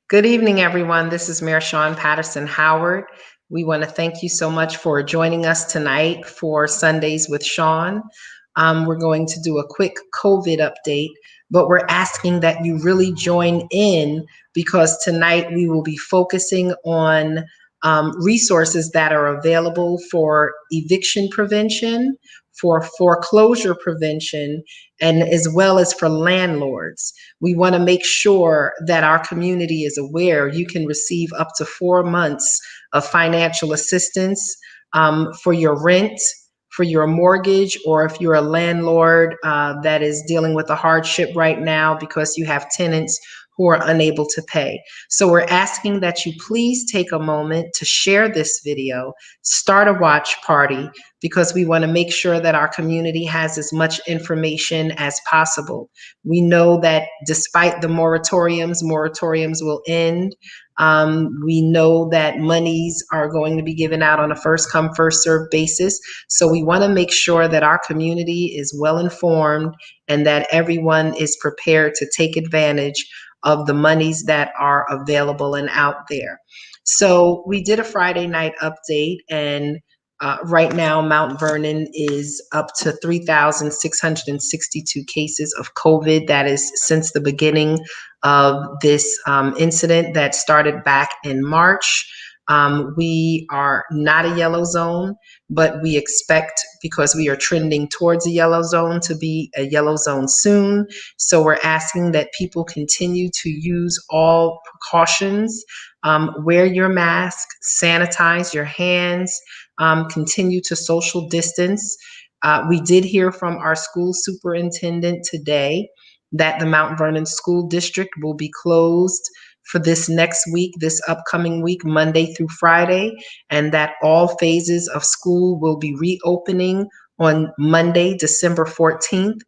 Good evening, everyone. This is Mayor Shawyn Patterson Howard. We want to thank you so much for joining us tonight for Sundays with Sean. We're going to do a quick COVID update, but we're asking that you really join in because tonight we will be focusing on resources that are available for eviction prevention, for foreclosure prevention, and as well as for landlords. We want to make sure that our community is aware you can receive up to 4 months of financial assistance for your rent, for your mortgage, or if you're a landlord that is dealing with a hardship right now because you have tenants who are unable to pay. So we're asking that you please take a moment to share this video, start a watch party, because we want to make sure that our community has as much information as possible. We know that despite the moratoriums will end. We know that monies are going to be given out on a first come, first served basis. So we want to make sure that our community is well informed and that everyone is prepared to take advantage of the monies that are available and out there. So we did a Friday night update, and right now, Mount Vernon is up to 3,662 cases of COVID. That is since the beginning of this incident that started back in March. We are not a yellow zone, but we expect, because we are trending towards a yellow zone, to be a yellow zone soon. So we're asking that people continue to use all precautions. Wear your mask, sanitize your hands, continue to social distance. We did hear from our school superintendent today that the Mount Vernon School District will be closed for this next week, this upcoming week, Monday through Friday, and that all phases of school will be reopening on Monday, December 14th.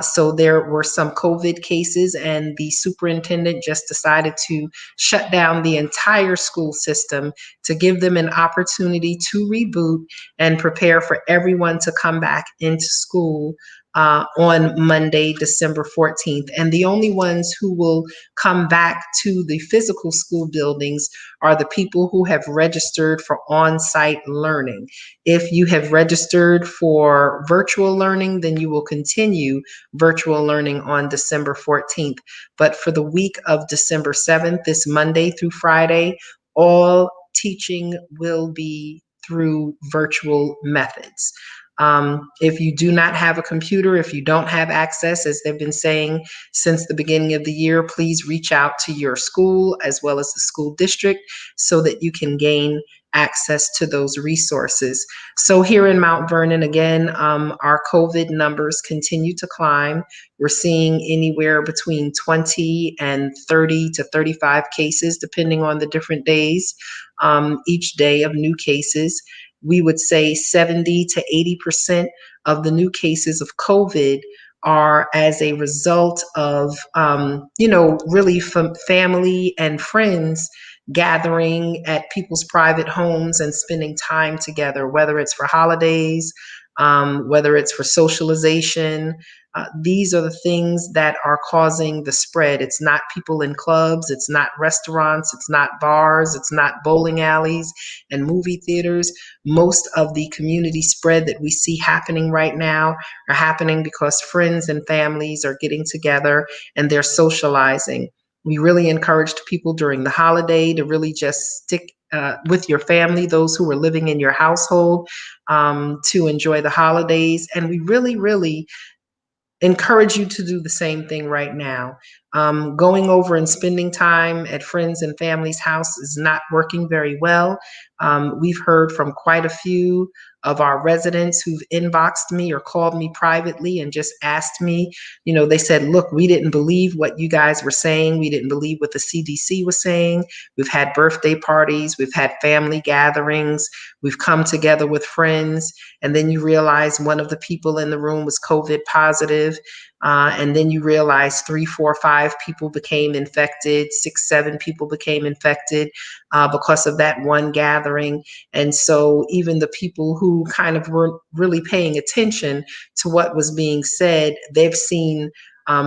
So there were some COVID cases, and the superintendent just decided to shut down the entire school system to give them an opportunity to reboot and prepare for everyone to come back into school on Monday, December 14th. And the only ones who will come back to the physical school buildings are the people who have registered for on-site learning. If you have registered for virtual learning, then you will continue virtual learning on December 14th. But for the week of December 7th, this Monday through Friday, all teaching will be through virtual methods. If you do not have a computer, if you don't have access, as they've been saying since the beginning of the year, please reach out to your school as well as the school district so that you can gain access to those resources. So here in Mount Vernon, again, our COVID numbers continue to climb. We're seeing anywhere between 20 and 30 to 35 cases, depending on the different days, each day of new cases. We would say 70 to 80% of the new cases of COVID are as a result of, really family and friends gathering at people's private homes and spending time together, whether it's for holidays, whether it's for socialization. These are the things that are causing the spread. It's not people in clubs, it's not restaurants, it's not bars, it's not bowling alleys and movie theaters. Most of the community spread that we see happening right now are happening because friends and families are getting together and they're socializing. We really encouraged people during the holiday to really just stick with your family, those who were living in your household, to enjoy the holidays. And we really, really encourage you to do the same thing right now. Going over and spending time at friends and family's house is not working very well. We've heard from quite a few of our residents who've inboxed me or called me privately and just asked me, they said, look, we didn't believe what you guys were saying. We didn't believe what the CDC was saying. We've had birthday parties. We've had family gatherings. We've come together with friends. And then you realize one of the people in the room was COVID positive. And then you realize 3, 4, 5 people became infected, 6, 7 people became infected because of that one gathering. And so even the people who kind of weren't really paying attention to what was being said, they've seen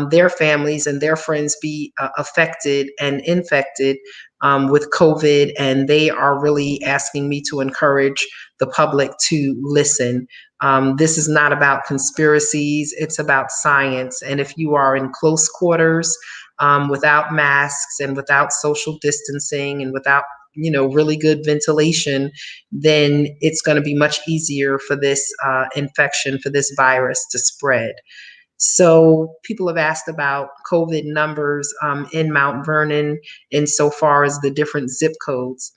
their families and their friends be affected and infected with COVID. And they are really asking me to encourage the public to listen. This is not about conspiracies, it's about science. And if you are in close quarters, without masks and without social distancing and without really good ventilation, then it's going to be much easier for this infection, for this virus to spread. So people have asked about COVID numbers in Mount Vernon insofar as the different zip codes.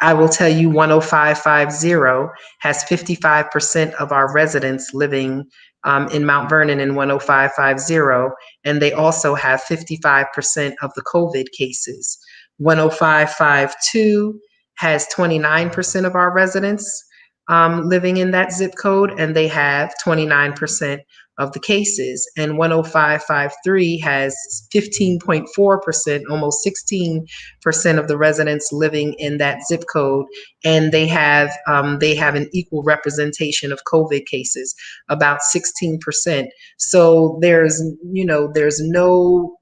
I will tell you 10550 has 55% of our residents living in Mount Vernon in 10550, and they also have 55% of the COVID cases. 10552 has 29% of our residents living in that zip code, and they have 29% of the cases. And 10553 has 15.4%, almost 16% of the residents living in that zip code, and they have an equal representation of COVID cases, about 16%. So there's no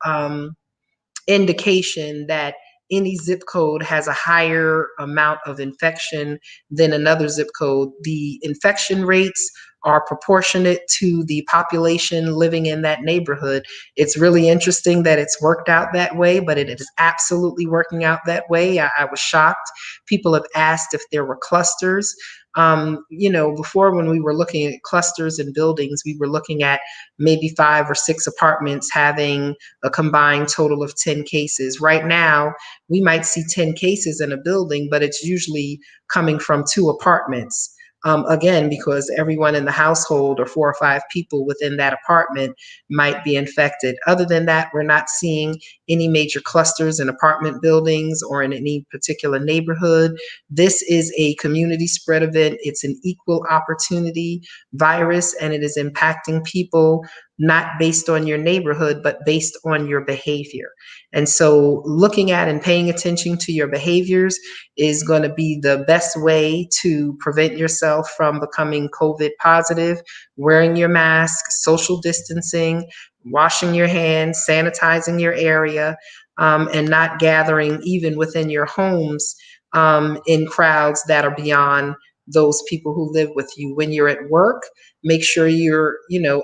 indication that any zip code has a higher amount of infection than another zip code. The infection rates are proportionate to the population living in that neighborhood. It's really interesting that it's worked out that way, but it is absolutely working out that way. I was shocked. People have asked if there were clusters. Before, when we were looking at clusters and buildings, we were looking at maybe 5 or 6 apartments having a combined total of 10 cases. Right now, we might see 10 cases in a building, but it's usually coming from 2 apartments. Again, because everyone in the household or 4 or 5 people within that apartment might be infected. Other than that, we're not seeing any major clusters in apartment buildings or in any particular neighborhood. This is a community spread event. It's an equal opportunity virus, and it is impacting people not based on your neighborhood, but based on your behavior. And so looking at and paying attention to your behaviors is going to be the best way to prevent yourself from becoming COVID positive. Wearing your mask, social distancing, washing your hands, sanitizing your area, and not gathering even within your homes in crowds that are beyond those people who live with you. When you're at work, make sure you're,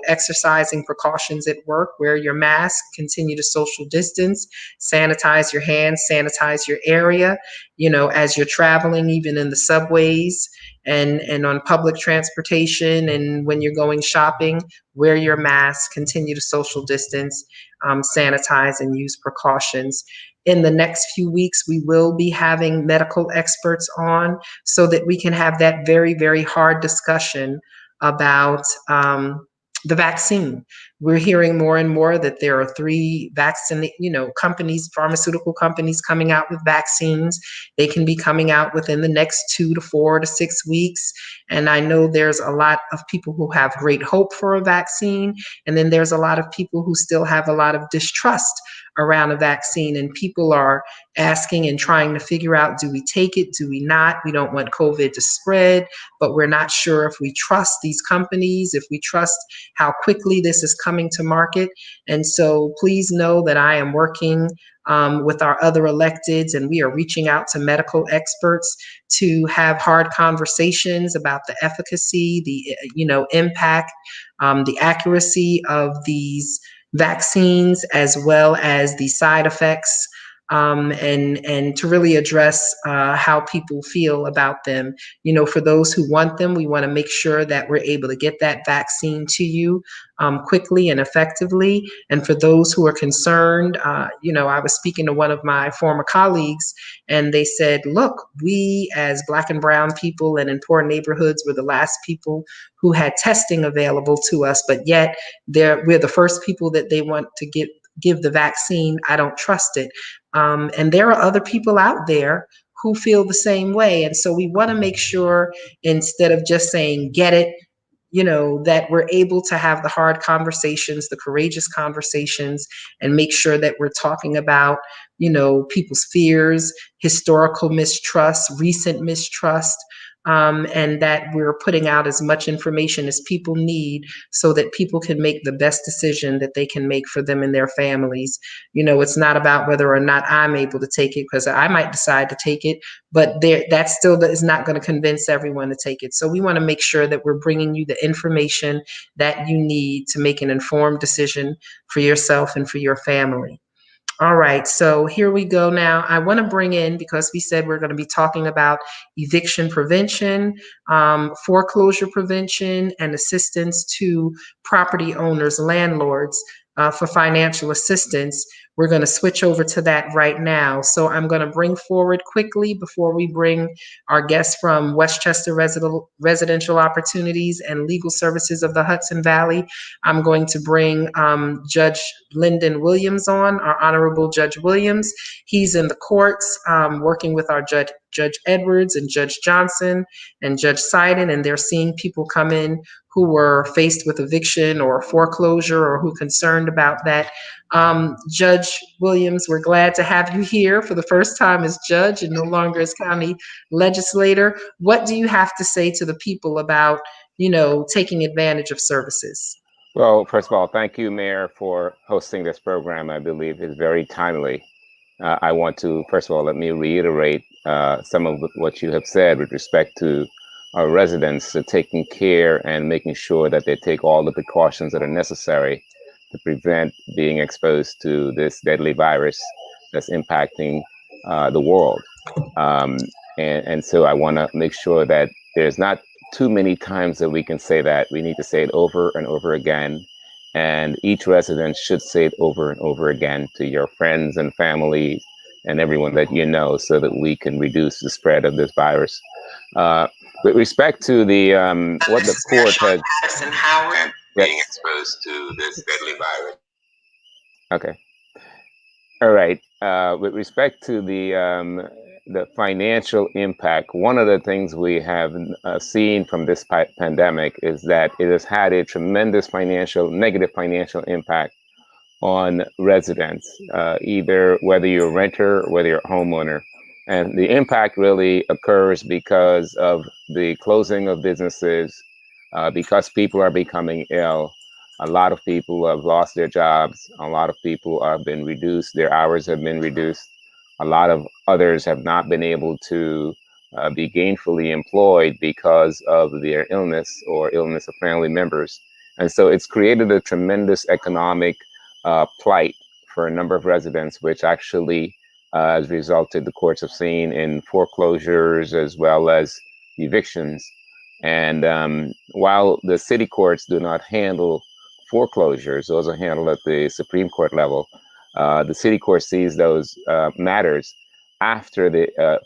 exercising precautions at work. Wear your mask, continue to social distance, sanitize your hands, sanitize your area, as you're traveling, even in the subways and on public transportation. And when you're going shopping, wear your mask, continue to social distance, sanitize, and use precautions. In the next few weeks, we will be having medical experts on so that we can have that very, very hard discussion about the vaccine. We're hearing more and more that there are 3 vaccine, companies, pharmaceutical companies coming out with vaccines. They can be coming out within the next 2 to 4 to 6 weeks. And I know there's a lot of people who have great hope for a vaccine. And then there's a lot of people who still have a lot of distrust around a vaccine, and people are asking and trying to figure out, do we take it? Do we not? We don't want COVID to spread, but we're not sure if we trust these companies, if we trust how quickly this is coming to market. And so please know that I am working with our other electeds, and we are reaching out to medical experts to have hard conversations about the efficacy, the impact, the accuracy of these vaccines, as well as the side effects, and to really address how people feel about them. For those who want them, we want to make sure that we're able to get that vaccine to you quickly and effectively. And for those who are concerned, I was speaking to one of my former colleagues, and they said, look, we as Black and brown people and in poor neighborhoods were the last people who had testing available to us, but yet we're the first people that they want to give the vaccine. I don't trust it. And there are other people out there who feel the same way. And so we want to make sure, instead of just saying, get it, that we're able to have the hard conversations, the courageous conversations, and make sure that we're talking about, people's fears, historical mistrust, recent mistrust, and that we're putting out as much information as people need so that people can make the best decision that they can make for them and their families. It's not about whether or not I'm able to take it, because I might decide to take it, but that still is not going to convince everyone to take it. So we want to make sure that we're bringing you the information that you need to make an informed decision for yourself and for your family. All right, so here we go now. I want to bring in, because we said we're going to be talking about eviction prevention, foreclosure prevention, and assistance to property owners, landlords, for financial assistance. We're going to switch over to that right now. So I'm going to bring forward quickly, before we bring our guests from Westchester Residential Opportunities and Legal Services of the Hudson Valley. I'm going to bring Judge Lyndon Williams on, our Honorable Judge Williams. He's in the courts working with our Judge Edwards and Judge Johnson and Judge Seiden, and they're seeing people come in who were faced with eviction or foreclosure or who concerned about that. Judge Williams, we're glad to have you here for the first time as judge and no longer as county legislator. What do you have to say to the people about, taking advantage of services? Well, first of all, thank you, Mayor, for hosting this program. I believe it's very timely. I want to, first of all, let me reiterate some of what you have said with respect to our residents taking care and making sure that they take all the precautions that are necessary to prevent being exposed to this deadly virus that's impacting the world. And so I want to make sure that there's not too many times that we can say that. We need to say it over and over again. And each resident should say it over and over again to your friends and family and everyone that you know, so that we can reduce the spread of this virus. With respect to the what the court has being exposed to this deadly virus. Okay. All right. With respect to the financial impact, one of the things we have seen from this pandemic is that it has had a tremendous negative financial impact on residents, either whether you're a renter or whether you're a homeowner. And the impact really occurs because of the closing of businesses, because people are becoming ill. A lot of people have lost their jobs. A lot of people have been reduced. Their hours have been reduced. A lot of others have not been able to be gainfully employed because of their illness or illness of family members. And so it's created a tremendous economic plight for a number of residents, which actually has resulted, the courts have seen, in foreclosures as well as evictions. And while the city courts do not handle foreclosures, those are handled at the Supreme Court level, the city court sees those matters after the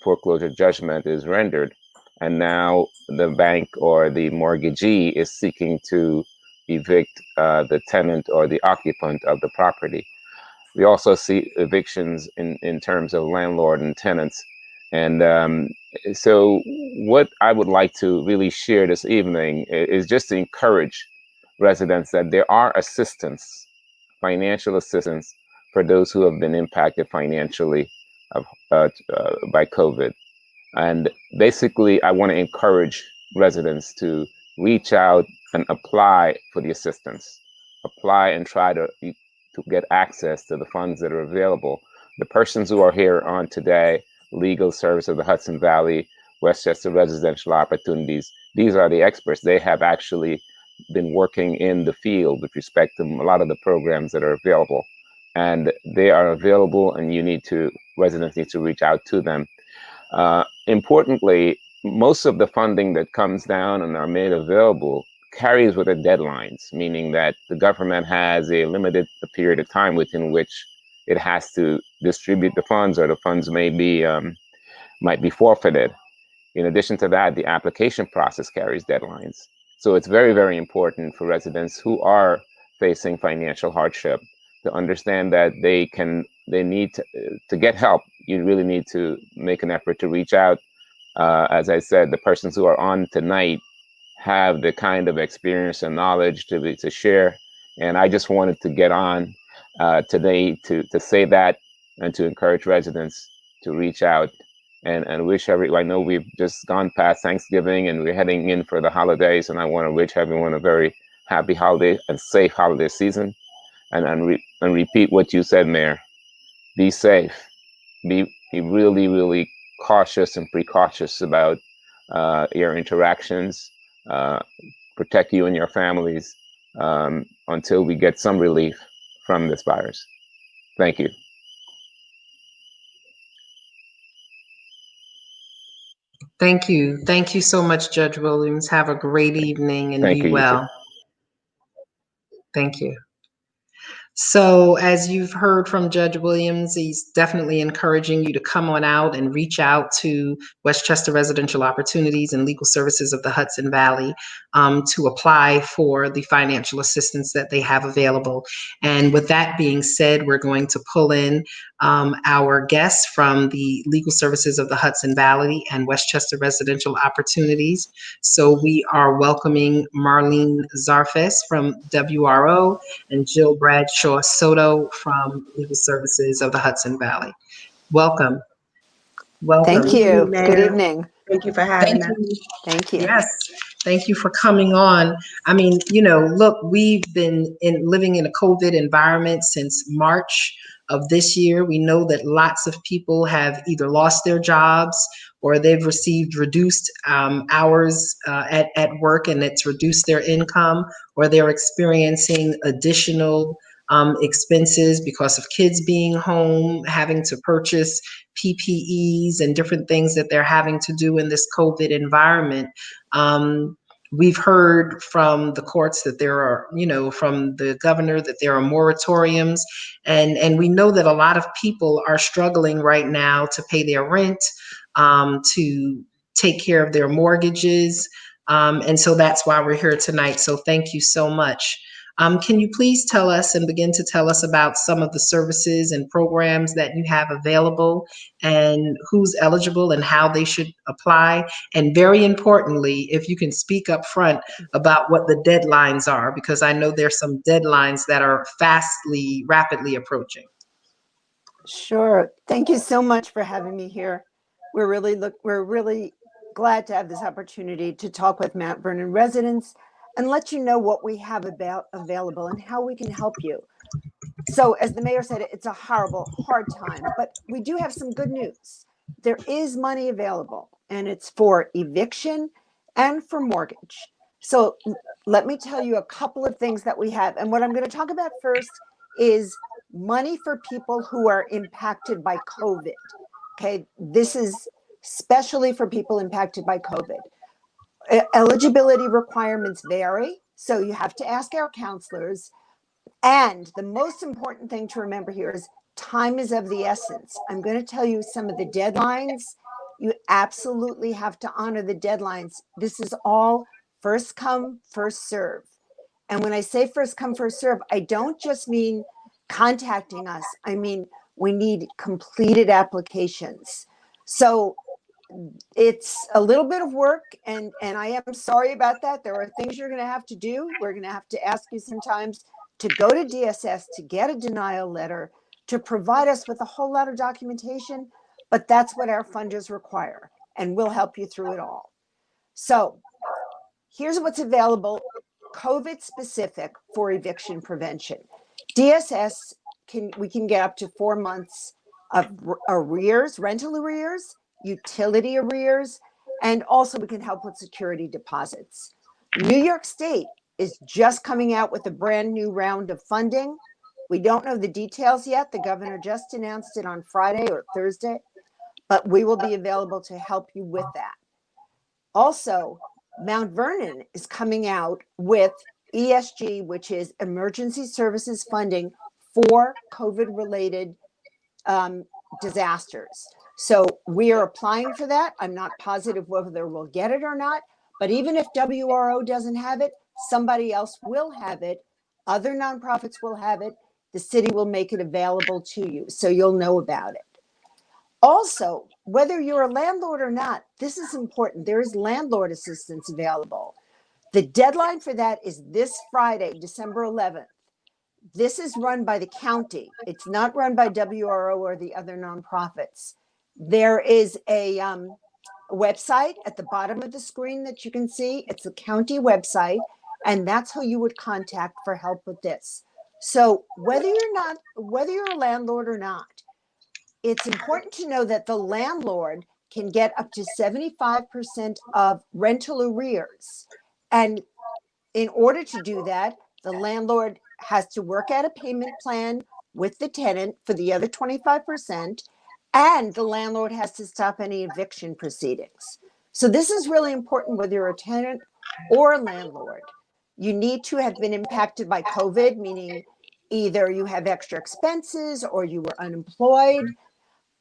foreclosure judgment is rendered. And now the bank or the mortgagee is seeking to evict the tenant or the occupant of the property. We also see evictions in terms of landlord and tenants. And so what I would like to really share this evening is just to encourage residents that there are financial assistance for those who have been impacted financially by COVID. And basically, I want to encourage residents to reach out and apply for the assistance. Apply and try to get access to the funds that are available. The persons who are here on today, Legal Service of the Hudson Valley, Westchester Residential Opportunities, these are the experts. They have actually been working in the field with respect to a lot of the programs that are available. And they are available, and residents need to reach out to them. Importantly, most of the funding that comes down and are made available carries with it deadlines, meaning that the government has a limited period of time within which it has to distribute the funds, or the funds might be forfeited. In addition to that, the application process carries deadlines. So it's very, very important for residents who are facing financial hardship to understand that they need to get help. You really need to make an effort to reach out. As I said, the persons who are on tonight have the kind of experience and knowledge to share. And I just wanted to get on today to say that, and to encourage residents to reach out and wish I know we've just gone past Thanksgiving and we're heading in for the holidays, and I want to wish everyone a very happy holiday and safe holiday season. And repeat what you said, Mayor. Be safe. Be really, really cautious and precautious about your interactions. Uh, Protect you and your families until we get some relief from this virus. Thank you. Thank you. Thank you so much, Judge Williams. Have a great evening and Thank be you, you too. well. Thank you. So, as you've heard from Judge Williams, he's definitely encouraging you to come on out and reach out to Westchester Residential Opportunities and Legal Services of the Hudson Valley to apply for the financial assistance that they have available. And with that being said, we're going to pull in our guests from the Legal Services of the Hudson Valley and Westchester Residential Opportunities. So we are welcoming Marlene Zarfes from WRO and Jill Bradshaw Soto from Legal Services of the Hudson Valley. Welcome. Welcome. Thank Good evening, you. Good Mayor. evening. Thank you for Thank having us. you. Thank you. Yes. Thank you for coming on. I mean, look, we've been living in a COVID environment since March of this year. We know that lots of people have either lost their jobs or they've received reduced hours at work, and it's reduced their income, or they're experiencing additional expenses because of kids being home, having to purchase PPEs and different things that they're having to do in this COVID environment. We've heard from the courts that there are, from the governor, that there are moratoriums, and we know that a lot of people are struggling right now to pay their rent, to take care of their mortgages, and so that's why we're here tonight. So thank you so much. Can you please tell us and begin to tell us about some of the services and programs that you have available and who's eligible and how they should apply? And very importantly, if you can speak up front about what the deadlines are, because I know there's some deadlines that are rapidly approaching. Sure. Thank you so much for having me here. We're really glad to have this opportunity to talk with Mount Vernon residents and let you know what we have available and how we can help you. So, as the mayor said, it's a horrible, hard time, but we do have some good news. There is money available, and it's for eviction and for mortgage. So, let me tell you a couple of things that we have. And what I'm going to talk about first is money for people who are impacted by COVID. Okay, this is especially for people impacted by COVID. Eligibility requirements vary, so you have to ask our counselors. And the most important thing to remember here is time is of the essence. I'm going to tell you some of the deadlines. You absolutely have to honor the deadlines. This is all first come, first serve. And when I say first come, first serve, I don't just mean contacting us. I mean, we need completed applications. So it's a little bit of work, and I am sorry about that. There are things you're going to have to do. We're going to have to ask you sometimes to go to DSS to get a denial letter, to provide us with a whole lot of documentation, but that's what our funders require, and we'll help you through it all. So here's what's available COVID specific for eviction prevention. DSS we can get up to 4 months of arrears, rental arrears, utility arrears, and also we can help with security deposits. New York State is just coming out with a brand new round of funding. We don't know the details yet. The governor just announced it on Friday or Thursday, but we will be available to help you with that. Also, Mount Vernon is coming out with ESG, which is emergency services funding for COVID-related disasters. So we are applying for that. I'm not positive whether we'll get it or not, but even if WRO doesn't have it, somebody else will have it. Other nonprofits will have it. The city will make it available to you, so you'll know about it. Also, whether you're a landlord or not, this is important. There is landlord assistance available. The deadline for that is this Friday, December 11th. This is run by the county. It's not run by WRO or the other nonprofits. There is a website at the bottom of the screen that you can see. It's the county website, and that's who you would contact for help with this. So whether you're a landlord or not, it's important to know that the landlord can get up to 75% of rental arrears. And in order to do that, the landlord has to work out a payment plan with the tenant for the other 25%, and the landlord has to stop any eviction proceedings. So this is really important whether you're a tenant or a landlord. You need to have been impacted by COVID, meaning either you have extra expenses or you were unemployed.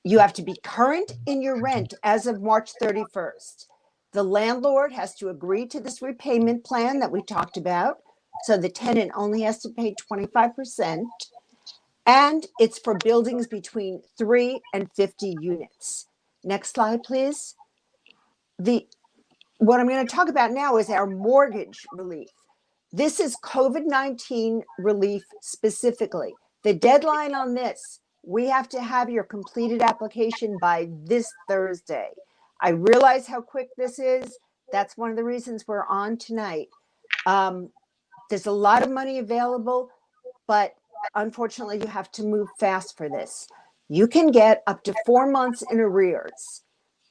You have to be current in your rent as of March 31st. The landlord has to agree to this repayment plan that we talked about. So the tenant only has to pay 25%. And it's for buildings between 3 and 50 units. Next slide, please. What I'm going to talk about now is our mortgage relief. This is COVID-19 relief specifically. The deadline on this, we have to have your completed application by this Thursday. I realize how quick this is. That's one of the reasons we're on tonight. There's a lot of money available, but unfortunately, you have to move fast for this. You can get up to 4 months in arrears.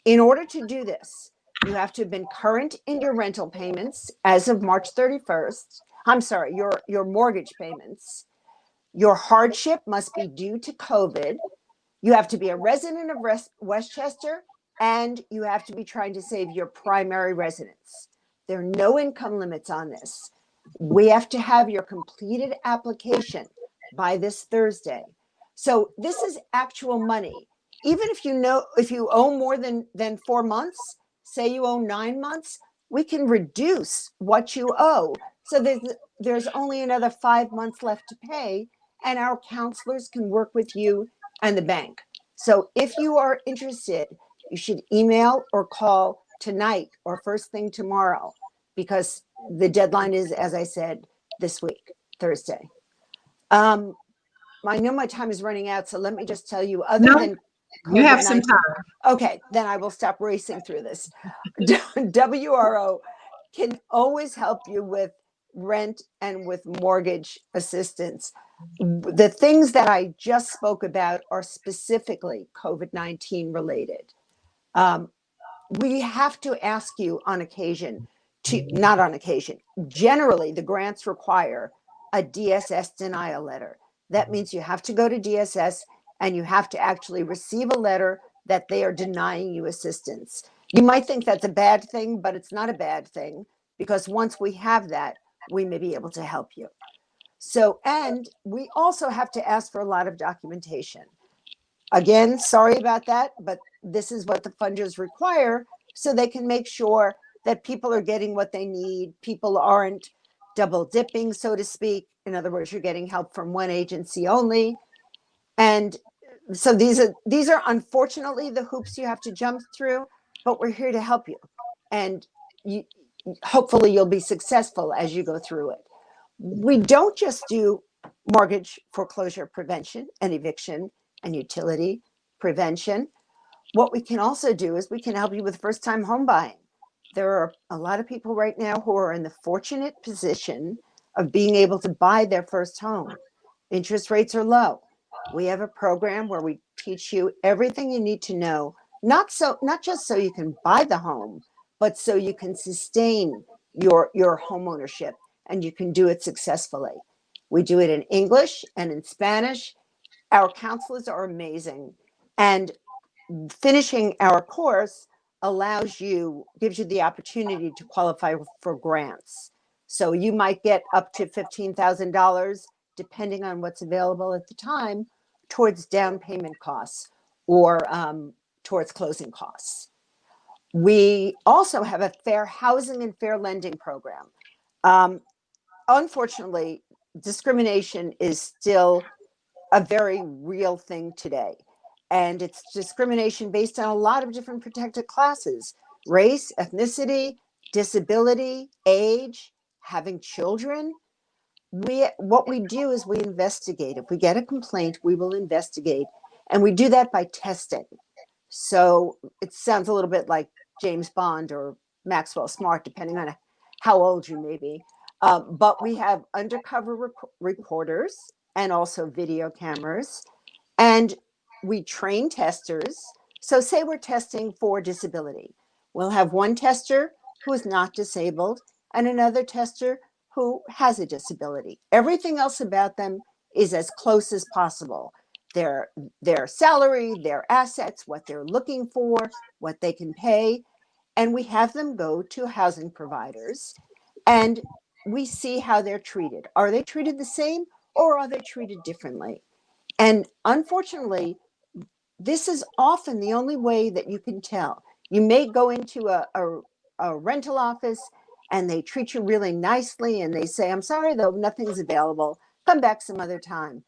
In order to do this, you have to have been current in your rental payments as of March 31st. I'm sorry, your mortgage payments. Your hardship must be due to COVID. You have to be a resident of Westchester, and you have to be trying to save your primary residence. There are no income limits on this. We have to have your completed application by this Thursday. So this is actual money. Even if you owe more than 4 months, say you owe 9 months, we can reduce what you owe. So there's only another 5 months left to pay, and our counselors can work with you and the bank. So if you are interested, you should email or call tonight or first thing tomorrow, because the deadline is, as I said, this week, Thursday. I know my time is running out, so let me just tell you, other No, than you have some COVID-19, time. okay, then I will stop racing through this. WRO can always help you with rent and with mortgage assistance. The things that I just spoke about are specifically COVID-19 related. We have to ask you on occasion not on occasion, generally the grants require a DSS denial letter. That means you have to go to DSS and you have to actually receive a letter that they are denying you assistance. You might think that's a bad thing, but it's not a bad thing, because once we have that, we may be able to help you. So, and we also have to ask for a lot of documentation. Again, sorry about that, but this is what the funders require, so they can make sure that people are getting what they need. People aren't double dipping, so to speak. In other words, you're getting help from one agency only. And so these are unfortunately the hoops you have to jump through, but we're here to help you. And hopefully you'll be successful as you go through it. We don't just do mortgage foreclosure prevention and eviction and utility prevention. What we can also do is we can help you with first-time home buying. There are a lot of people right now who are in the fortunate position of being able to buy their first home. Interest rates are low. We have a program where we teach you everything you need to know, not just so you can buy the home, but so you can sustain your home ownership, and you can do it successfully. We do it in English and in Spanish. Our counselors are amazing, and finishing our course gives you the opportunity to qualify for grants. So you might get up to $15,000, depending on what's available at the time, towards down payment costs or towards closing costs. We also have a fair housing and fair lending program. Unfortunately, discrimination is still a very real thing today. And it's discrimination based on a lot of different protected classes: race, ethnicity, disability, age, having children. What we do is we investigate. If we get a complaint, we will investigate. And we do that by testing. So it sounds a little bit like James Bond or Maxwell Smart, depending on how old you may be. But we have undercover reporters and also video cameras, and we train testers. So, say we're testing for disability, we'll have one tester who is not disabled and another tester who has a disability. Everything else about them is as close as possible. Their salary, their assets, what they're looking for, what they can pay, and we have them go to housing providers and we see how they're treated. Are they treated the same or are they treated differently? And unfortunately, this is often the only way that you can tell. You may go into a rental office and they treat you really nicely and they say, I'm sorry, though, nothing's available. Come back some other time.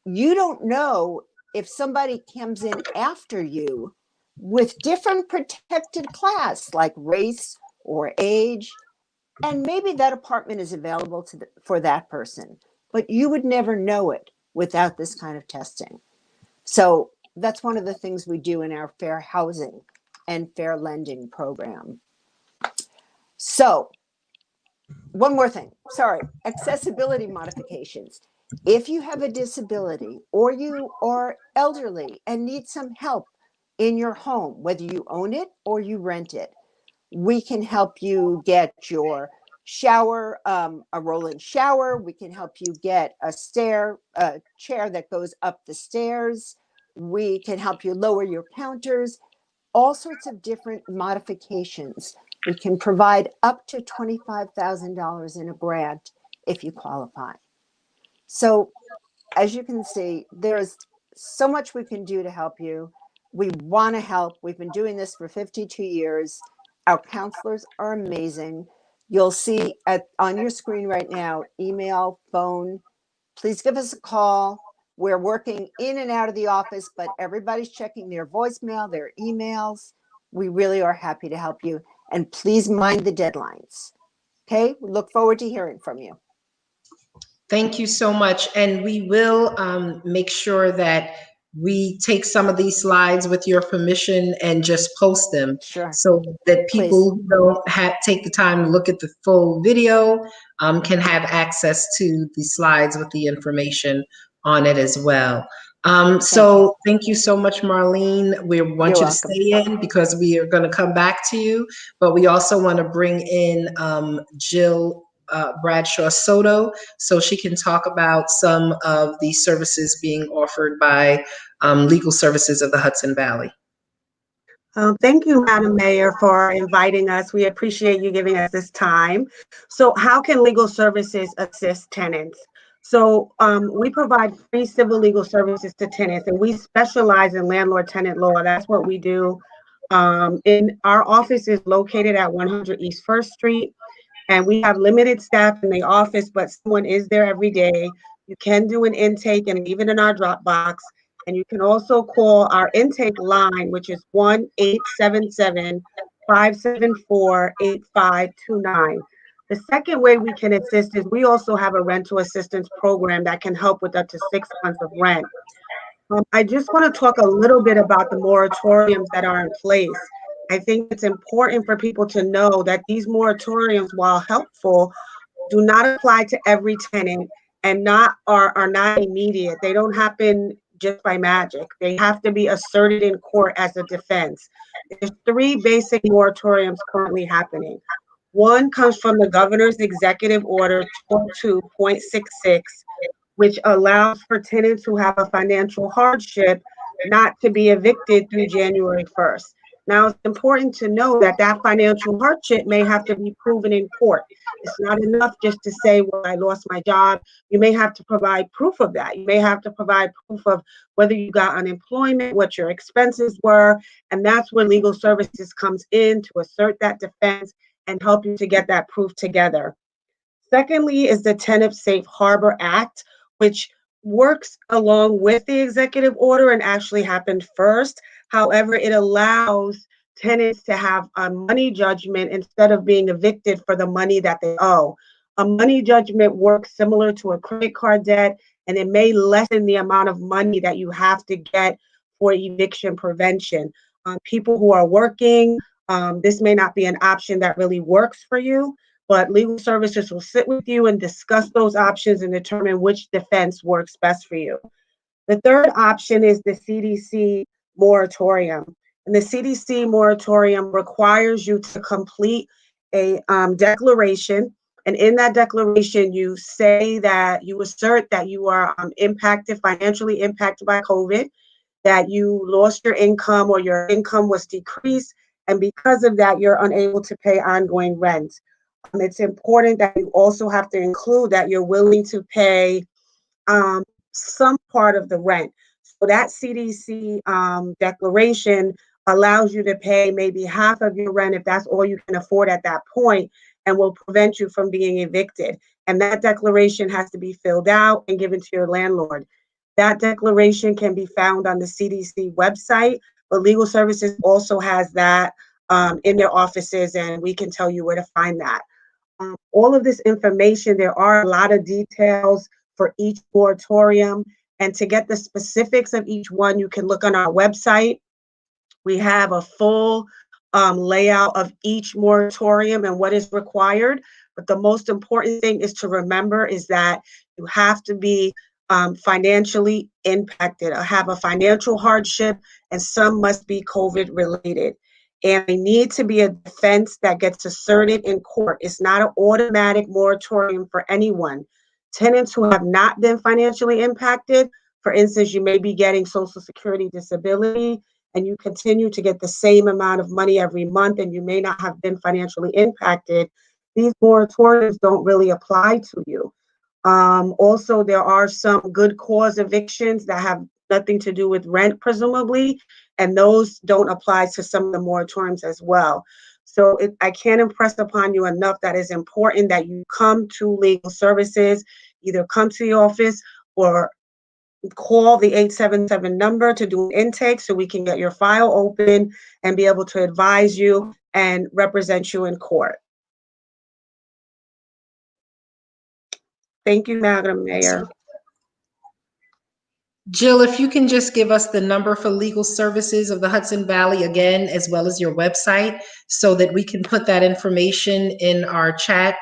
You don't know if somebody comes in after you with different protected class like race or age, and maybe that apartment is available for that person, but you would never know it without this kind of testing. So that's one of the things we do in our fair housing and fair lending program. So one more thing, sorry, accessibility modifications. If you have a disability or you are elderly and need some help in your home, whether you own it or you rent it, we can help you get your shower, a roll-in shower. We can help you get a chair that goes up the stairs. We can help you lower your counters, all sorts of different modifications. We can provide up to $25,000 in a grant if you qualify. So as you can see, there's so much we can do to help you. We want to help. We've been doing this for 52 years. Our counselors are amazing. You'll see on your screen right now, email, phone. Please give us a call. We're working in and out of the office, but everybody's checking their voicemail, their emails. We really are happy to help you. And please mind the deadlines. Okay? We look forward to hearing from you. Thank you so much. And we will make sure that we take some of these slides with your permission and just post them. Sure. So that people who don't take the time to look at the full video can have access to the slides with the information on it as well. So thank you so much, Marlene. We want you to stay in because we are going to come back to you, but we also want to bring in Jill Bradshaw Soto, so she can talk about some of the services being offered by Legal Services of the Hudson Valley. Thank you, Madam Mayor, for inviting us. We appreciate you giving us this time. So how can legal services assist tenants? So we provide free civil legal services to tenants, and we specialize in landlord-tenant law. That's what we do. In our office is located at 100 East 1st Street. And we have limited staff in the office, but someone is there every day. You can do an intake and leave it in our Dropbox. And you can also call our intake line, which is 1-877-574-8529. The second way we can assist is we also have a rental assistance program that can help with up to 6 months of rent. I just want to talk a little bit about the moratoriums that are in place. I think it's important for people to know that these moratoriums, while helpful, do not apply to every tenant and are not immediate. They don't happen just by magic. They have to be asserted in court as a defense. There's 3 basic moratoriums currently happening. One comes from the governor's executive order 2.66, which allows for tenants who have a financial hardship not to be evicted through January 1st. Now, it's important to know that that financial hardship may have to be proven in court. It's not enough just to say, well, I lost my job. You may have to provide proof of that. You may have to provide proof of whether you got unemployment, what your expenses were, and that's where legal services comes in to assert that defense and help you to get that proof together. Secondly is the Tenant Safe Harbor Act, which works along with the executive order and actually happened first. However, it allows tenants to have a money judgment instead of being evicted for the money that they owe. A money judgment works similar to a credit card debt, and it may lessen the amount of money that you have to get for eviction prevention. People who are working, this may not be an option that really works for you, but legal services will sit with you and discuss those options and determine which defense works best for you. The third option is the CDC moratorium. And the CDC moratorium requires you to complete a declaration. And in that declaration, you say that you assert that you are impacted, financially impacted by COVID, that you lost your income or your income was decreased. And because of that, you're unable to pay ongoing rent. It's important that you also have to include that you're willing to pay um, some part of the rent. So that CDC declaration allows you to pay maybe half of your rent if that's all you can afford at that point, and will prevent you from being evicted. And that declaration has to be filled out and given to your landlord. That declaration can be found on the CDC website, but Legal Services also has that in their offices, and we can tell you where to find that. All of this information, there are a lot of details for each moratorium. And to get the specifics of each one, you can look on our website. We have a full layout of each moratorium and what is required. But the most important thing is to remember is that you have to be financially impacted, or have a financial hardship, and some must be COVID related. And they need to be a defense that gets asserted in court. It's not an automatic moratorium for anyone. Tenants who have not been financially impacted, for instance, you may be getting Social Security disability and you continue to get the same amount of money every month and you may not have been financially impacted, these moratoriums don't really apply to you. Also, there are some good cause evictions that have nothing to do with rent, presumably, and those don't apply to some of the moratoriums as well. So I can't impress upon you enough that it's important that you come to Legal Services, either come to the office or call the 877 number to do an intake so we can get your file open and be able to advise you and represent you in court. Thank you, Madam Mayor. Jill, if you can just give us the number for Legal Services of the Hudson Valley again, as well as your website, so that we can put that information in our chat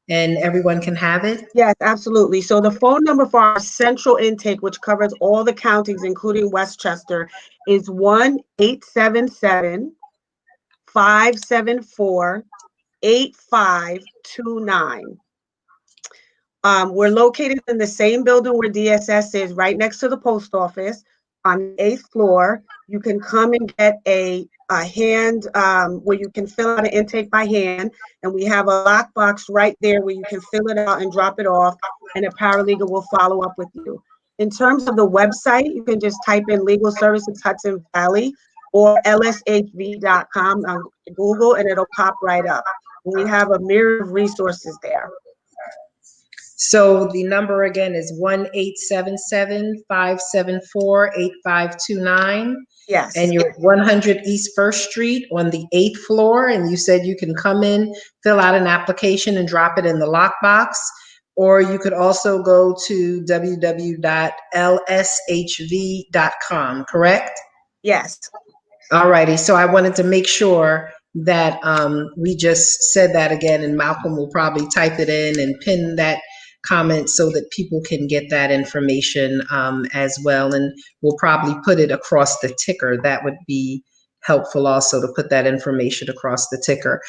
and everyone can have it. Yes, absolutely. So the phone number for our central intake, which covers all the counties, including Westchester, is 1-877-574-8529. We're located in the same building where DSS is, right next to the post office on the 8th floor. You can come and get a hand where you can fill out an intake by hand, and we have a lockbox right there where you can fill it out and drop it off, and a paralegal will follow up with you. In terms of the website, you can just type in Legal Services Hudson Valley or lshv.com on Google, and it'll pop right up. We have a myriad of resources there. So the number again is 1-877-574-8529. Yes. And you're at 100 East First Street on the 8th floor. And you said you can come in, fill out an application and drop it in the lockbox. Or you could also go to www.lshv.com, correct? Yes. All righty. So I wanted to make sure that we just said that again, and Malcolm will probably type it in and pin that comment so that people can get that information as well. And we'll probably put it across the ticker. That would be helpful also, to put that information across the ticker.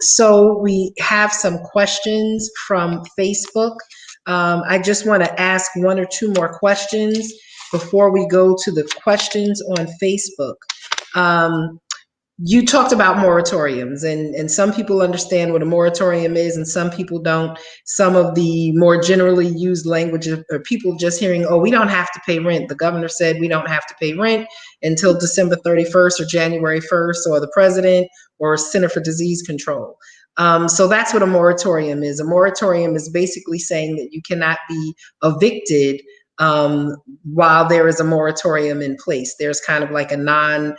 So we have some questions from Facebook. I just want to ask one or two more questions before we go to the questions on Facebook. You talked about moratoriums, and some people understand what a moratorium is and some people don't. Some of the more generally used language of people just hearing, oh, we don't have to pay rent. The governor said we don't have to pay rent until December 31st or January 1st, or the president or Center for Disease Control. So that's what a moratorium is. A moratorium is basically saying that you cannot be evicted while there is a moratorium in place. There's kind of like a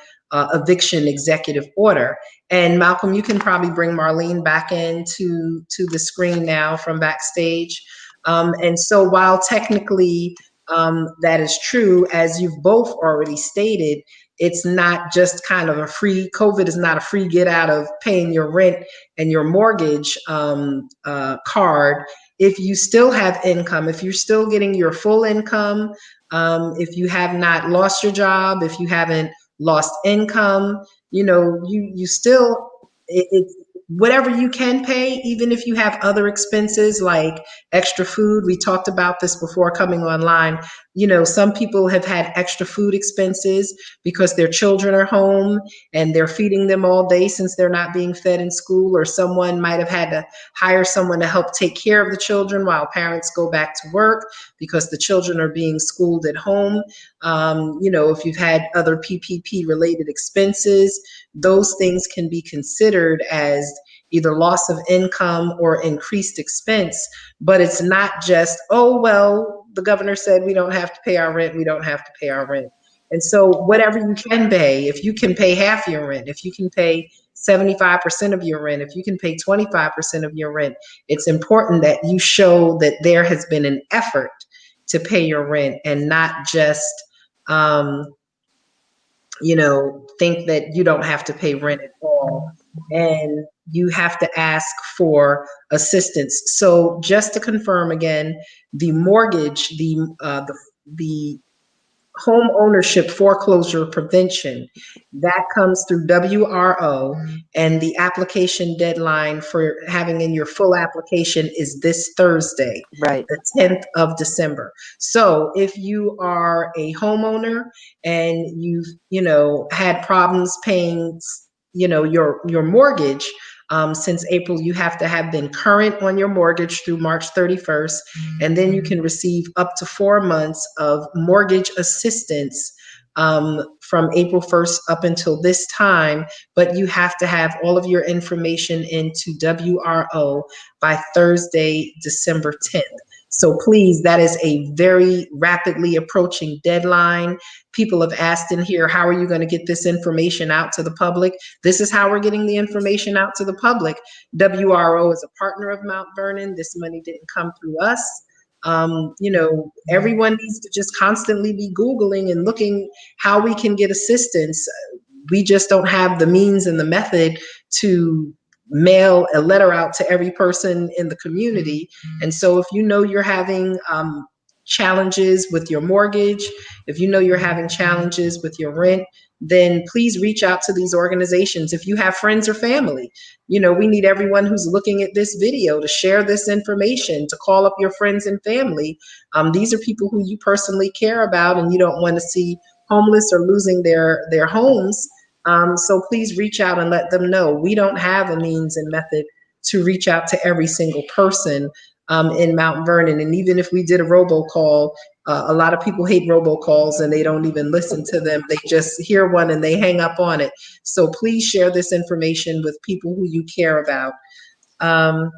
eviction executive order. And Malcolm, you can probably bring Marlene back into the screen now from backstage. And so while technically that is true, as you've both already stated, it's not just kind of a free, COVID is not a free get out of paying your rent and your mortgage card. If you still have income, if you're still getting your full income, if you have not lost your job, if you haven't lost income, you still, it's whatever you can pay, even if you have other expenses like extra food. We talked about this before coming online. Some people have had extra food expenses because their children are home and they're feeding them all day since they're not being fed in school, or someone might have had to hire someone to help take care of the children while parents go back to work because the children are being schooled at home. If you've had other PPP related expenses, those things can be considered as either loss of income or increased expense. But it's not just, oh, well, the governor said we don't have to pay our rent, we don't have to pay our rent. And so whatever you can pay, if you can pay half your rent, if you can pay 75% of your rent, if you can pay 25% of your rent, it's important that you show that there has been an effort to pay your rent and not just, think that you don't have to pay rent at all. And you have to ask for assistance. So just to confirm again, the mortgage, the home ownership foreclosure prevention, that comes through WRO, and the application deadline for having in your full application is this Thursday, Right. the 10th of December. So if you are a homeowner and you've, had problems paying, your mortgage, since April, you have to have been current on your mortgage through March 31st, and then you can receive up to 4 months of mortgage assistance from April 1st up until this time. But you have to have all of your information into WRO by Thursday, December 10th. So please, that is a very rapidly approaching deadline. People have asked in here, how are you going to get this information out to the public? This is how we're getting the information out to the public. WRO is a partner of Mount Vernon. This money didn't come through us. Everyone needs to just constantly be Googling and looking how we can get assistance. We just don't have the means and the method to mail a letter out to every person in the community. And so if you're having challenges with your mortgage, if you're having challenges with your rent, then please reach out to these organizations. If you have friends or family, we need everyone who's looking at this video to share this information, to call up your friends and family. These are people who you personally care about and you don't want to see homeless or losing their homes. So please reach out and let them know. We don't have a means and method to reach out to every single person in Mount Vernon. And even if we did a robocall, a lot of people hate robocalls and they don't even listen to them. They just hear one and they hang up on it. So please share this information with people who you care about. Now,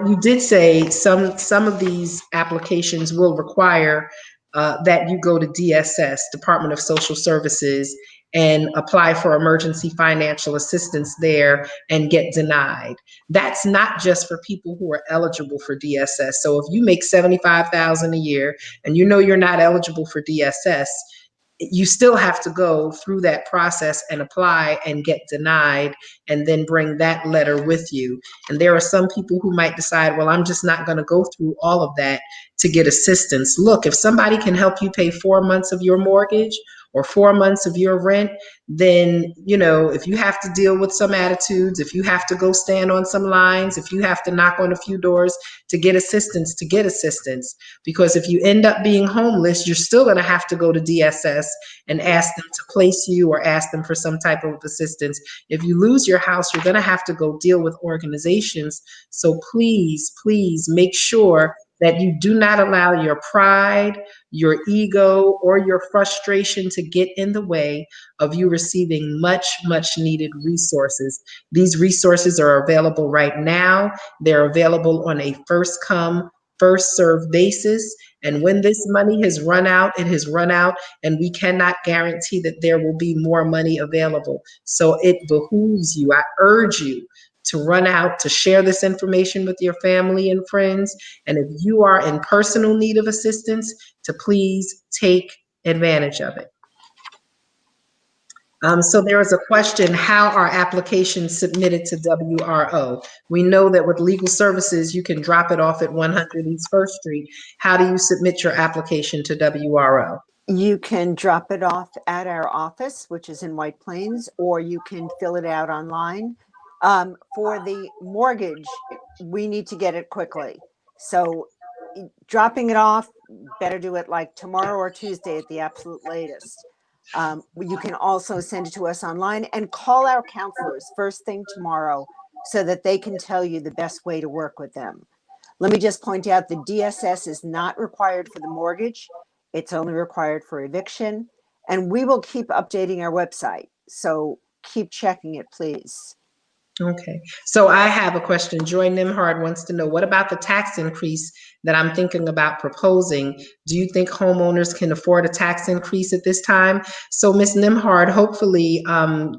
you did say some of these applications will require that you go to DSS, Department of Social Services, and apply for emergency financial assistance there and get denied. That's not just for people who are eligible for DSS. So if you make $75,000 a year and you're not eligible for DSS, you still have to go through that process and apply and get denied and then bring that letter with you. And there are some people who might decide, well, I'm just not going to go through all of that to get assistance. Look, if somebody can help you pay 4 months of your mortgage or 4 months of your rent, then, if you have to deal with some attitudes, if you have to go stand on some lines, if you have to knock on a few doors to get assistance, because if you end up being homeless, you're still going to have to go to DSS and ask them to place you or ask them for some type of assistance. If you lose your house, you're going to have to go deal with organizations. So please, please make sure that you do not allow your pride, your ego, or your frustration to get in the way of you receiving much, much needed resources. These resources are available right now. They're available on a first come, first served basis. And when this money has run out, it has run out, and we cannot guarantee that there will be more money available. So it behooves you, I urge you to run out, to share this information with your family and friends. And if you are in personal need of assistance, to please take advantage of it. So there is a question, how are applications submitted to WRO? We know that with legal services, you can drop it off at 100 East First Street. How do you submit your application to WRO? You can drop it off at our office, which is in White Plains, or you can fill it out online. For the mortgage, we need to get it quickly. So dropping it off, better do it like tomorrow or Tuesday at the absolute latest. You can also send it to us online and call our counselors first thing tomorrow so that they can tell you the best way to work with them. Let me just point out the DSS is not required for the mortgage. It's only required for eviction. And we will keep updating our website. So keep checking it, please. Okay, so I have a question. Joy Nimhard wants to know, what about the tax increase that I'm thinking about proposing? Do you think homeowners can afford a tax increase at this time? So Ms. Nimhard, hopefully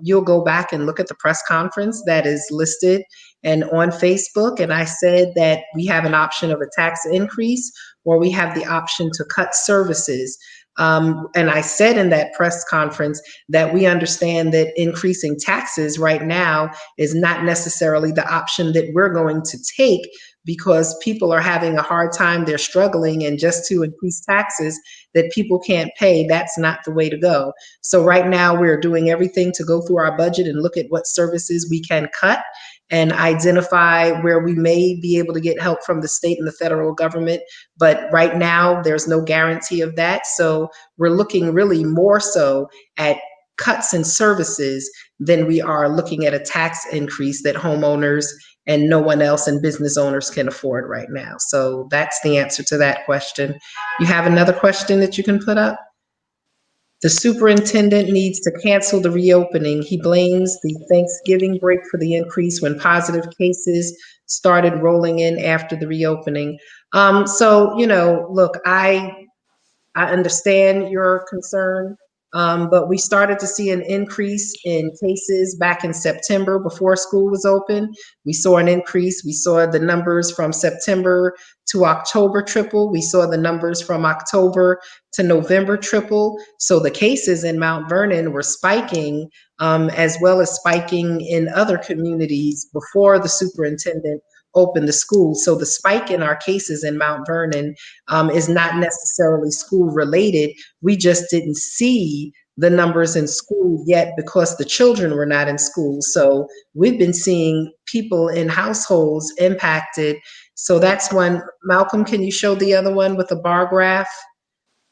you'll go back and look at the press conference that is listed and on Facebook. And I said that we have an option of a tax increase, or we have the option to cut services. And I said in that press conference that we understand that increasing taxes right now is not necessarily the option that we're going to take, because people are having a hard time, they're struggling, and just to increase taxes that people can't pay, that's not the way to go. So right now we're doing everything to go through our budget and look at what services we can cut and identify where we may be able to get help from the state and the federal government. But right now, there's no guarantee of that. So we're looking really more so at cuts in services than we are looking at a tax increase that homeowners and no one else and business owners can afford right now. So that's the answer to that question. You have another question that you can put up? The superintendent needs to cancel the reopening. He blames the Thanksgiving break for the increase when positive cases started rolling in after the reopening. So, look, I understand your concern, but we started to see an increase in cases back in September before school was open. We saw an increase. We saw the numbers from September to October triple. We saw the numbers from October to November triple. So the cases in Mount Vernon were spiking, as well as spiking in other communities before the superintendent opened the school. So the spike in our cases in Mount Vernon is not necessarily school related. We just didn't see the numbers in school yet because the children were not in school. So we've been seeing people in households impacted. So that's one. Malcolm, can you show the other one with the bar graph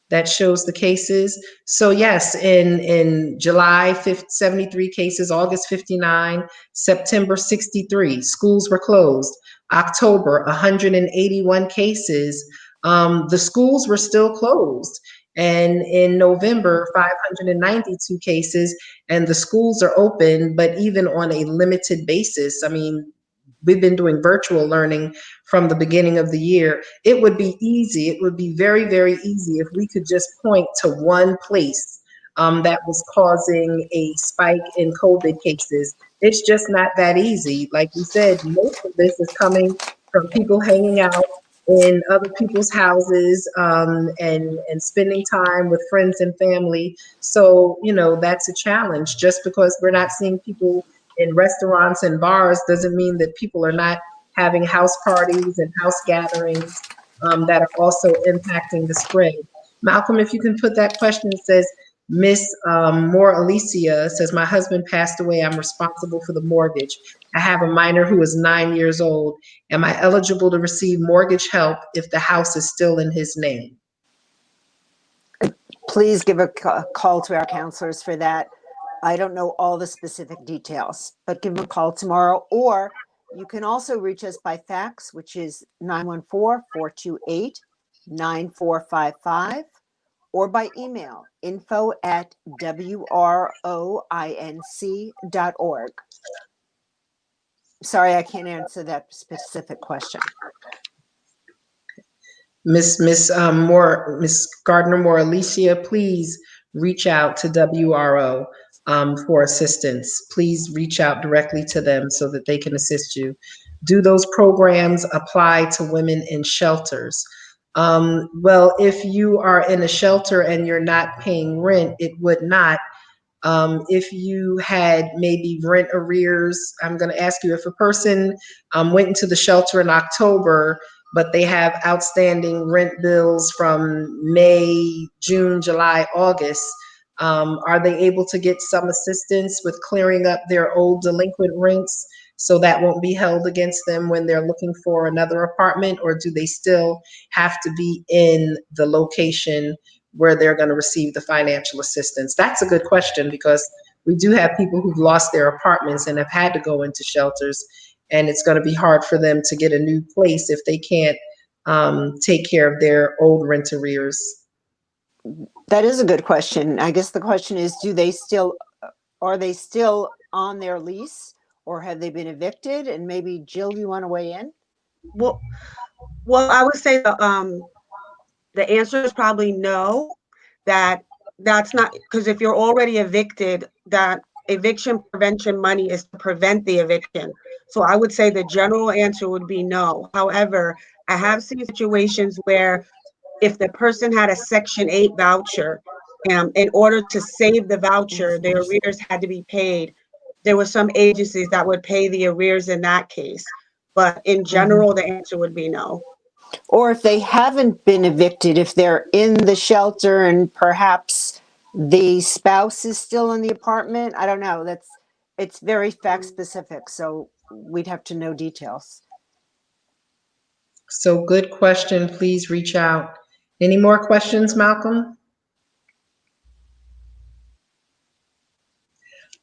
that shows the cases? So yes, in July, 73 cases, August 59, September 63, schools were closed. October, 181 cases. The schools were still closed. And in November, 592 cases, and the schools are open, but even on a limited basis. I mean, we've been doing virtual learning from the beginning of the year. It would be easy. It would be very, very easy if we could just point to one place that was causing a spike in COVID cases. It's just not that easy. Like we said, most of this is coming from people hanging out in other people's houses, and spending time with friends and family. So, that's a challenge. Just because we're not seeing people in restaurants and bars doesn't mean that people are not having house parties and house gatherings that are also impacting the spread. Malcolm, if you can put that question, it says, Miss Moore Alicia says, my husband passed away. I'm responsible for the mortgage. I have a minor who is 9 years old. Am I eligible to receive mortgage help if the house is still in his name? Please give a call to our counselors for that. I don't know all the specific details, but give them a call tomorrow. Or you can also reach us by fax, which is 914-428-9455, or by email, info@wroinc.org. Sorry, I can't answer that specific question. Miss Gardner Moore Alicia, please reach out to WRO for assistance. Please reach out directly to them so that they can assist you. Do those programs apply to women in shelters? Well, if you are in a shelter and you're not paying rent, it would not. If you had maybe rent arrears, I'm going to ask you if a person went into the shelter in October, but they have outstanding rent bills from May, June, July, August. Are they able to get some assistance with clearing up their old delinquent rents so that won't be held against them when they're looking for another apartment? Or do they still have to be in the location where they're going to receive the financial assistance? That's a good question, because we do have people who've lost their apartments and have had to go into shelters, and it's going to be hard for them to get a new place if they can't take care of their old rent arrears. That is a good question. I guess the question is, are they still on their lease, or have they been evicted? And maybe Jill, you want to weigh in? Well, I would say the answer is probably no. That's not, because if you're already evicted, that eviction prevention money is to prevent the eviction. So I would say the general answer would be no. However, I have seen situations where if the person had a Section 8 voucher, in order to save the voucher, the arrears had to be paid. There were some agencies that would pay the arrears in that case. But in general, the answer would be no. Or if they haven't been evicted, if they're in the shelter and perhaps the spouse is still in the apartment. I don't know. It's very fact specific. So we'd have to know details. So good question. Please reach out. Any more questions, Malcolm?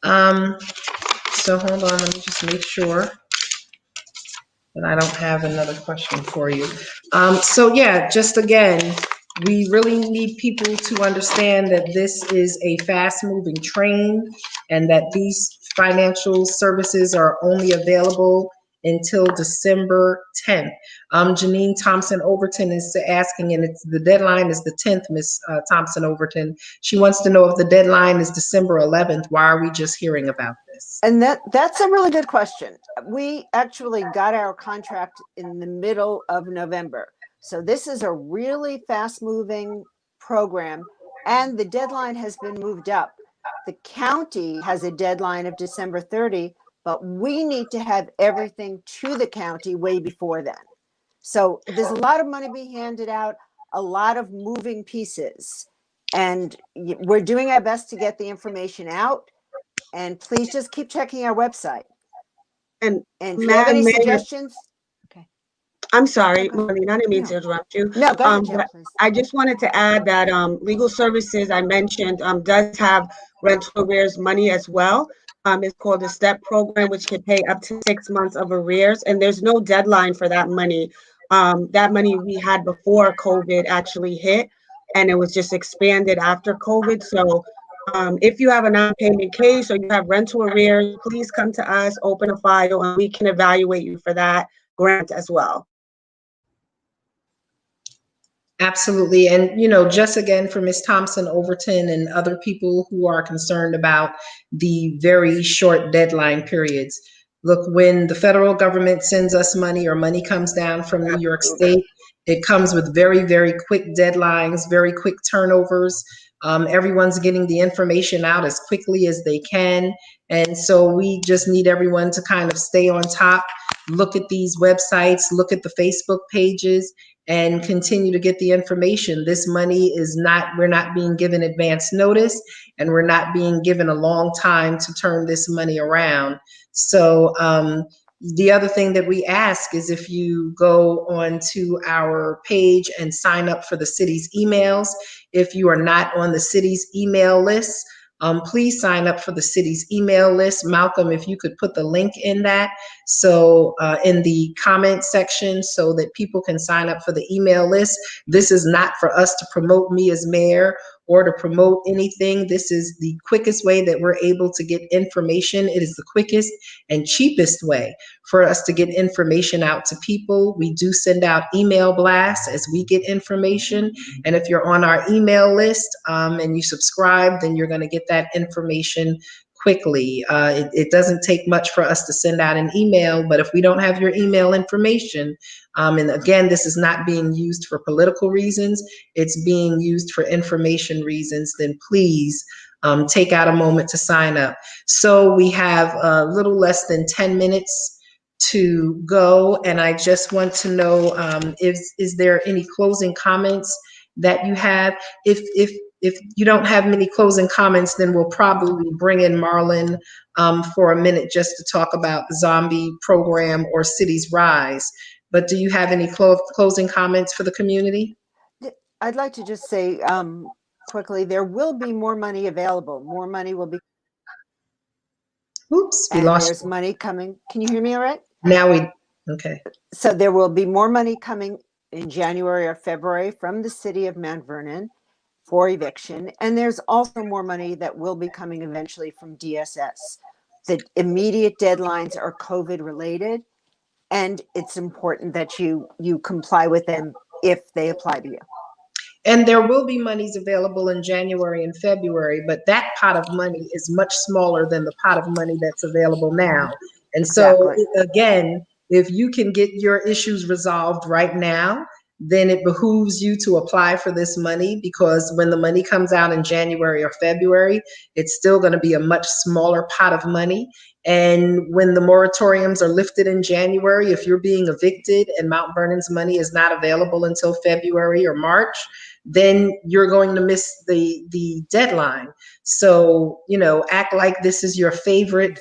So hold on, let me just make sure that I don't have another question for you. So yeah, just again, we really need people to understand that this is a fast moving train and that these financial services are only available until December 10th. Janine Thompson Overton is asking, and the deadline is the 10th, Miss Thompson Overton. She wants to know if the deadline is December 11th. Why are we just hearing about this? And that's a really good question. We actually got our contract in the middle of November. So this is a really fast moving program, and the deadline has been moved up. The county has a deadline of December 30, but we need to have everything to the county way before then. So there's a lot of money being handed out, a lot of moving pieces, and we're doing our best to get the information out. And please just keep checking our website. And if you have any suggestions, okay. I'm sorry, Marlene, I didn't mean to interrupt you. No, go ahead, Jill, please. I just wanted to add that legal services I mentioned does have rental arrears money as well. It's called the STEP program, which can pay up to 6 months of arrears, and there's no deadline for that money. That money we had before COVID actually hit, and it was just expanded after COVID. So if you have a non-payment case or you have rental arrears, please come to us, open a file, and we can evaluate you for that grant as well. Absolutely. And, just again for Ms. Thompson Overton and other people who are concerned about the very short deadline periods. Look, when the federal government sends us money or money comes down from New York State, it comes with very, very quick deadlines, very quick turnovers. Everyone's getting the information out as quickly as they can. And so we just need everyone to kind of stay on top, look at these websites, look at the Facebook pages, and continue to get the information. This money we're not being given advance notice, and we're not being given a long time to turn this money around. So the other thing that we ask is if you go onto our page and sign up for the city's emails. If you are not on the city's email list, please sign up for the city's email list. Malcolm, if you could put the link in that, so in the comment section, so that people can sign up for the email list. This is not for us to promote me as mayor or to promote anything. This is the quickest way that we're able to get information. It is the quickest and cheapest way for us to get information out to people. We do send out email blasts as we get information. And if you're on our email list and you subscribe, then you're going to get that information quickly. It doesn't take much for us to send out an email, but if we don't have your email information, and again, this is not being used for political reasons, it's being used for information reasons, then please take out a moment to sign up. So we have a little less than 10 minutes to go, and I just want to know, is there any closing comments that you have? If you don't have many closing comments, then we'll probably bring in Marlon for a minute just to talk about the zombie program or Cities Rise. But do you have any closing comments for the community? I'd like to just say quickly, there will be more money available. More money will be. Oops, we and lost there's you. money coming. Can you hear me all right? Now we, okay. So there will be more money coming in January or February from the city of Mount Vernon for eviction. And there's also more money that will be coming eventually from DSS. The immediate deadlines are COVID related, and it's important that you comply with them if they apply to you. And there will be monies available in January and February, but that pot of money is much smaller than the pot of money that's available now. And so, Exactly. again, if you can get your issues resolved right now, then it behooves you to apply for this money, because when the money comes out in January or February, it's still going to be a much smaller pot of money. And when the moratoriums are lifted in January, if you're being evicted and Mount Vernon's money is not available until February or March, then you're going to miss the deadline. So, act like this is your favorite,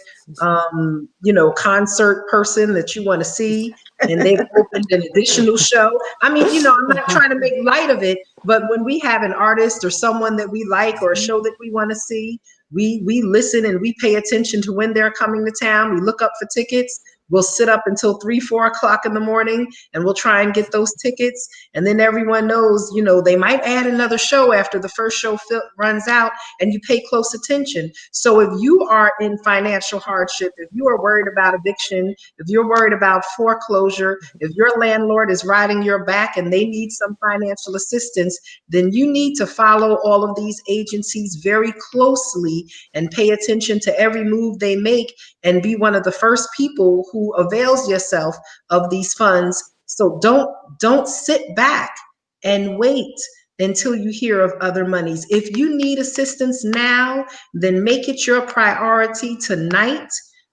concert person that you want to see, and they've opened an additional show. I mean, I'm not trying to make light of it, but when we have an artist or someone that we like or a show that we want to see, we listen and we pay attention to when they're coming to town. We look up for tickets. We'll sit up until 3-4 o'clock in the morning and we'll try and get those tickets. And then everyone knows, they might add another show after the first show runs out, and you pay close attention. So if you are in financial hardship, if you are worried about eviction, if you're worried about foreclosure, if your landlord is riding your back and they need some financial assistance, then you need to follow all of these agencies very closely and pay attention to every move they make, and be one of the first people who avails yourself of these funds. So don't sit back and wait until you hear of other monies. If you need assistance now, then make it your priority tonight,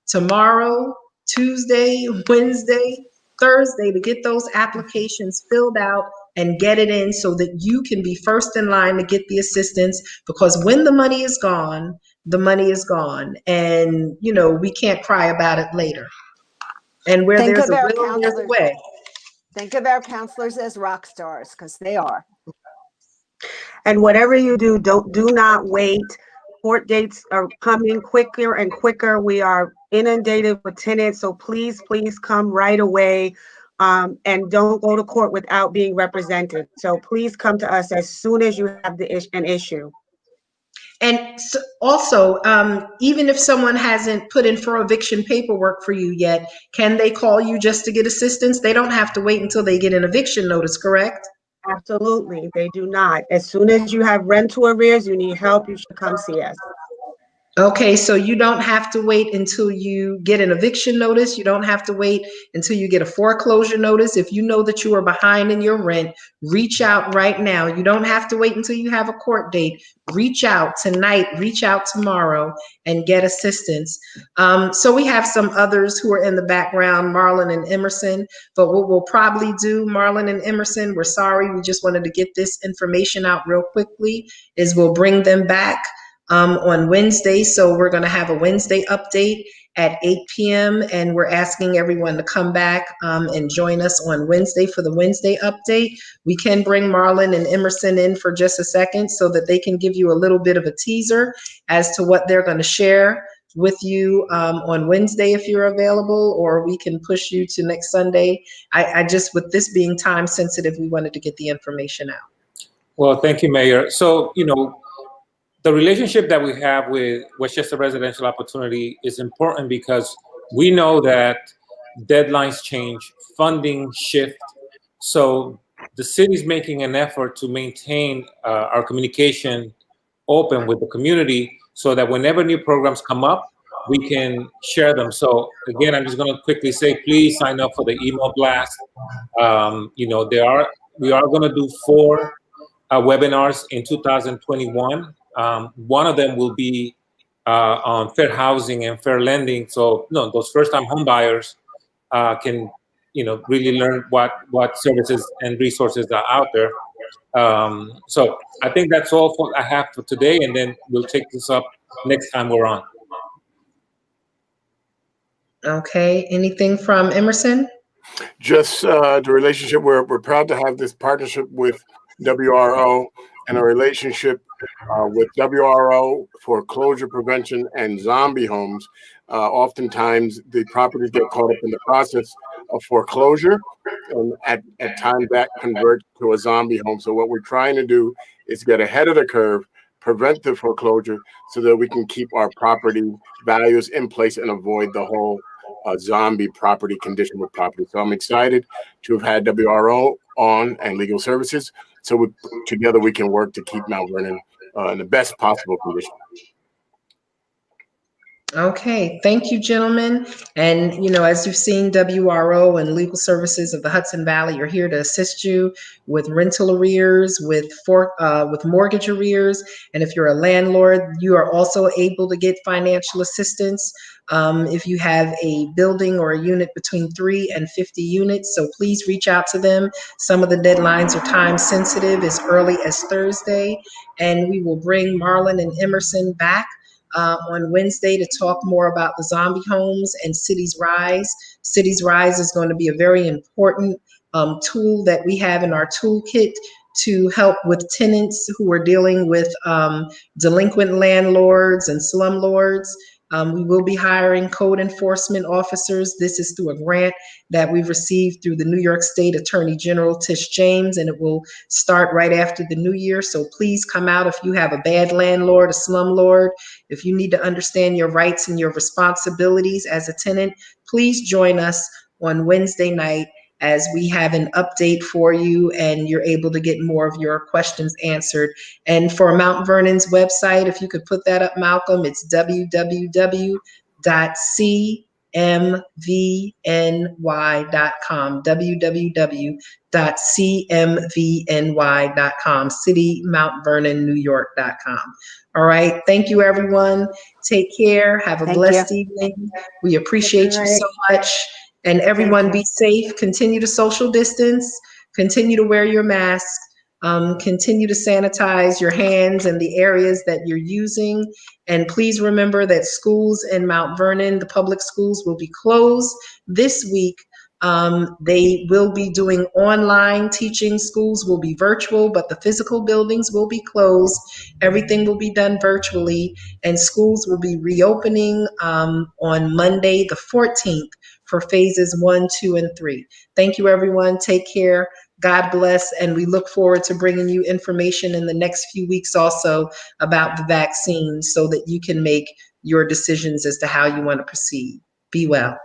tomorrow, Tuesday, Wednesday, Thursday, to get those applications filled out and get it in so that you can be first in line to get the assistance. Because when the money is gone, the money is gone, and we can't cry about it later. And where Think there's of a our will, there's a counselors. way. Think of our counselors as rock stars, because they are. And whatever you do not wait. Court dates are coming quicker and quicker. We are inundated with tenants, so please come right away. And don't go to court without being represented. So please come to us as soon as you have an issue. And so also, even if someone hasn't put in for eviction paperwork for you yet, can they call you just to get assistance? They don't have to wait until they get an eviction notice, correct? Absolutely, they do not. As soon as you have rental arrears, you need help, you should come see us. Okay, so you don't have to wait until you get an eviction notice. You don't have to wait until you get a foreclosure notice. If you know that you are behind in your rent, reach out right now. You don't have to wait until you have a court date. Reach out tonight, reach out tomorrow, and get assistance. So we have some others who are in the background, Marlon and Emerson, but what we'll probably do, Marlon and Emerson, we're sorry, we just wanted to get this information out real quickly, is we'll bring them back on Wednesday. So we're going to have a Wednesday update at 8 p.m. and we're asking everyone to come back and join us on Wednesday for the Wednesday update. We can bring Marlon and Emerson in for just a second so that they can give you a little bit of a teaser as to what they're going to share with you on Wednesday if you're available, or we can push you to next Sunday. I just, with this being time sensitive, we wanted to get the information out. Well, thank you, Mayor. So, the relationship that we have with Westchester Residential Opportunity is important because we know that deadlines change, funding shift. So the city's making an effort to maintain our communication open with the community so that whenever new programs come up, we can share them. So again, I'm just going to quickly say, please sign up for the email blast. We are going to do 4 webinars in 2021. One of them will be on fair housing and fair lending. So those first-time home buyers can really learn what services and resources are out there. So I think that's all I have for today, and then we'll take this up next time we're on. Okay, anything from Emerson? Just the relationship. We're proud to have this partnership with WRO and a relationship with WRO foreclosure prevention and zombie homes. Oftentimes, the properties get caught up in the process of foreclosure, and at times that converts to a zombie home. So what we're trying to do is get ahead of the curve, prevent the foreclosure, so that we can keep our property values in place and avoid the whole zombie property condition with property. So I'm excited to have had WRO on and legal services. So together we can work to keep Mount Vernon in the best possible condition. Okay, thank you, gentlemen. And, as you've seen, WRO and Legal Services of the Hudson Valley are here to assist you with rental arrears, with mortgage arrears. And if you're a landlord, you are also able to get financial assistance if you have a building or a unit between 3 and 50 units. So please reach out to them. Some of the deadlines are time sensitive, as early as Thursday. And we will bring Marlon and Emerson back on Wednesday to talk more about the zombie homes and Cities Rise. Cities Rise is going to be a very important tool that we have in our toolkit to help with tenants who are dealing with delinquent landlords and slumlords. We will be hiring code enforcement officers. This is through a grant that we've received through the New York State Attorney General Tish James, and it will start right after the new year. So please come out if you have a bad landlord, a slumlord. If you need to understand your rights and your responsibilities as a tenant, please join us on Wednesday night as we have an update for you and you're able to get more of your questions answered. And for Mount Vernon's website, if you could put that up, Malcolm, it's www.cmvny.com, www.cmvny.com, citymountvernon.newyork.com. All right. Thank you, everyone. Take care. Have a blessed evening. We appreciate you so much. And everyone be safe. Continue to social distance. Continue to wear your mask. Continue to sanitize your hands and the areas that you're using. And please remember that schools in Mount Vernon, the public schools, will be closed this week. They will be doing online teaching. Schools will be virtual, but the physical buildings will be closed. Everything will be done virtually, and schools will be reopening on Monday, the 14th, for phases 1, 2, and 3. Thank you, everyone. Take care. God bless. And we look forward to bringing you information in the next few weeks also about the vaccine so that you can make your decisions as to how you want to proceed. Be well.